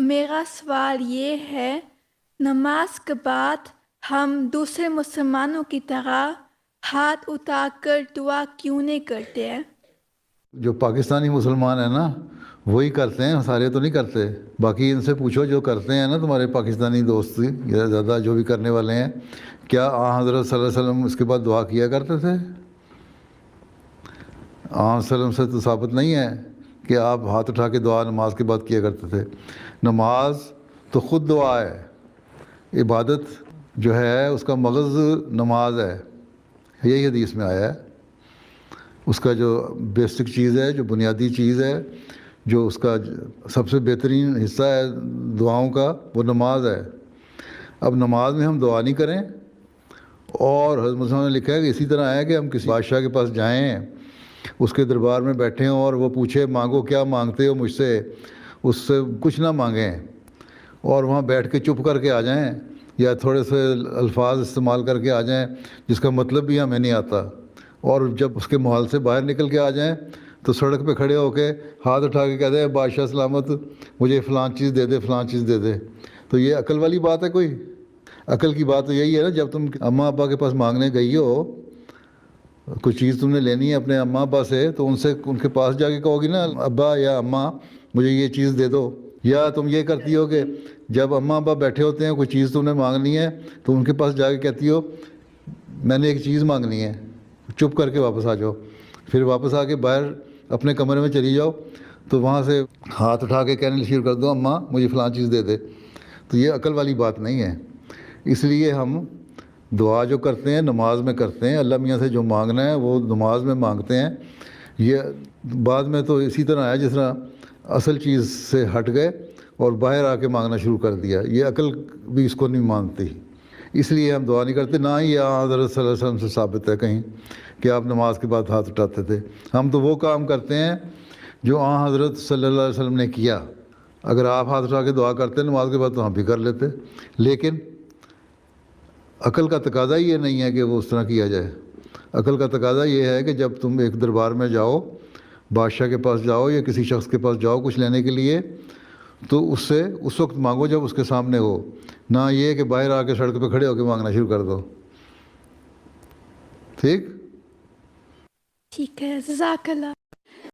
میرا سوال یہ ہے، نماز کے بعد ہم دوسرے مسلمانوں کی طرح ہاتھ اٹھا کر دعا کیوں نہیں کرتے ہیں؟ جو پاکستانی مسلمان ہیں نا وہی کرتے ہیں، سارے تو نہیں کرتے۔ باقی ان سے پوچھو جو کرتے ہیں نا تمہارے پاکستانی دوست یا زیادہ جو بھی کرنے والے ہیں، کیا حضرت صلی اللہ علیہ وسلم اس کے بعد دعا کیا کرتے تھے؟ صلی اللہ علیہ وسلم سے تو ثابت نہیں ہے کہ آپ ہاتھ اٹھا کے دعا نماز کے بعد کیا کرتے تھے۔ نماز تو خود دعا ہے، عبادت جو ہے اس کا مغز نماز ہے، یہی حدیث میں آیا ہے۔ اس کا جو بیسک چیز ہے، جو بنیادی چیز ہے، جو اس کا سب سے بہترین حصہ ہے دعاؤں کا، وہ نماز ہے۔ اب نماز میں ہم دعا نہیں کریں، اور حضرت مسلم نے لکھا ہے کہ اسی طرح ہے کہ ہم کسی بادشاہ کے پاس جائیں، اس کے دربار میں بیٹھیں اور وہ پوچھے مانگو کیا مانگتے ہو مجھ سے، اس سے کچھ نہ مانگیں اور وہاں بیٹھ کے چپ کر کے آ جائیں، یا تھوڑے سے الفاظ استعمال کر کے آ جائیں جس کا مطلب بھی ہمیں نہیں آتا، اور جب اس کے محل سے باہر نکل کے آ جائیں تو سڑک پہ کھڑے ہو کے ہاتھ اٹھا کے کہہ دیں بادشاہ سلامت، مجھے فلاں چیز دے دے، فلاں چیز دے دے۔ تو یہ عقل والی بات ہے؟ کوئی عقل کی بات تو یہی ہے نا، جب تم اماں ابا کے پاس مانگنے گئی ہو، کوئی چیز تم نے لینی ہے اپنے اماں ابا سے، تو ان کے پاس جا کے کہو گی نا ابا یا اماں مجھے یہ چیز دے دو۔ یا تم یہ کرتی ہو کہ جب اماں ابا بیٹھے ہوتے ہیں کوئی چیز تم نے مانگنی ہے تو ان کے پاس جا کے کہتی ہو میں نے ایک چیز مانگنی ہے، چپ کر کے واپس آ جاؤ، پھر واپس آ کے باہر اپنے کمرے میں چلی جاؤ تو وہاں سے ہاتھ اٹھا کے کہنے شروع کر دو اماں مجھے فلاں چیز دے دے۔ تو یہ عقل والی بات نہیں ہے۔ اس لیے ہم دعا جو کرتے ہیں نماز میں کرتے ہیں، اللہ میاں سے جو مانگنا ہے وہ نماز میں مانگتے ہیں۔ یہ بعد میں تو اسی طرح ہے جس طرح اصل چیز سے ہٹ گئے اور باہر آ کے مانگنا شروع کر دیا، یہ عقل بھی اس کو نہیں مانتی، اس لیے ہم دعا نہیں کرتے۔ نہ ہی حضرت صلی اللہ علیہ وسلم سے ثابت ہے کہیں کہ آپ نماز کے بعد ہاتھ اٹھاتے تھے۔ ہم تو وہ کام کرتے ہیں جو حضرت صلی اللہ علیہ وسلم نے کیا۔ اگر آپ ہاتھ اٹھا کے دعا کرتے نماز کے بعد تو ہم بھی کر لیتے، لیکن عقل کا تقاضا یہ نہیں ہے کہ وہ اس طرح کیا جائے۔ عقل کا تقاضا یہ ہے کہ جب تم ایک دربار میں جاؤ، بادشاہ کے پاس جاؤ یا کسی شخص کے پاس جاؤ کچھ لینے کے لیے، تو اس سے اس وقت مانگو جب اس کے سامنے ہو، نہ یہ کہ باہر آ کے سڑک پہ کھڑے ہو کے مانگنا شروع کر دو۔ ٹھیک؟ ٹھیک ہے، جزاک اللہ۔